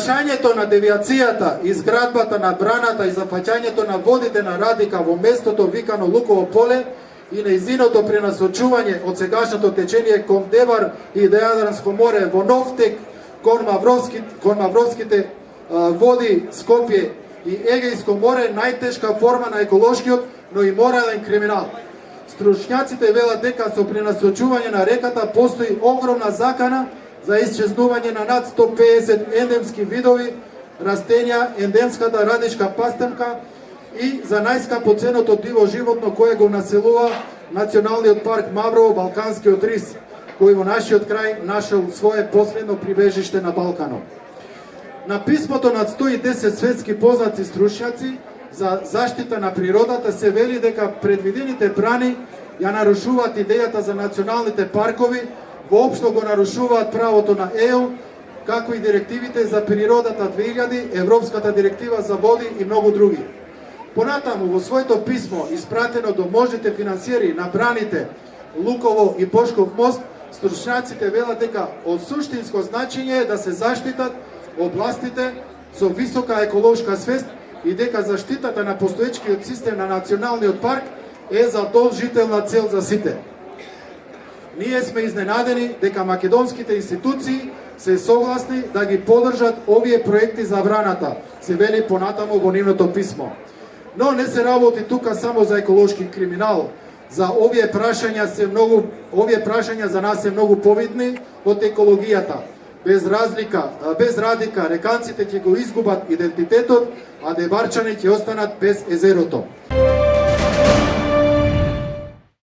прашањето на девијацијата, изградбата на браната и зафаќањето на водите на Радика во местото викано Луково поле и нејзиното пренасочување од сегашното течение кон Девар и Јадранско море во нов тек кон Мавровските води Скопје и Егејско море најтешка форма на еколошкиот, но и морален криминал. Стручњаците велат дека со пренасочување на реката постои огромна закана за исчезнување на над 150 ендемски видови растенија, ендемската радишка пастенка и за најскапоценото диво животно кое го населува Националниот парк Маврово, Балканскиот рис, кој во нашиот крај нашол свое последно прибежиште на Балканот. На писмото над 110 светски познати стручњаци за заштита на природата се вели дека предвидените брани ја нарушуваат идејата за националните паркови, воопшто го нарушуваат правото на ЕУ, како и директивите за природата 2000, Европската директива за води и многу други. Понатаму, во своето писмо, испратено до можните финансиери на браните Луково и Бошков мост, стручњаците велат дека од суштинско значење е да се заштитат областите со висока еколошка свест и дека заштитата на постоечкиот систем на Националниот парк е задолжителна цел за сите. Ние сме изненадени дека македонските институции се согласни да ги поддржат овие проекти за браната, се вели понатаму во нивното писмо. Но не се работи тука само за еколошки криминал. За овие прашања за нас се многу повидни од екологијата. Без радика, реканците ќе го изгубат идентитетот, а деварчани ќе останат без езерото.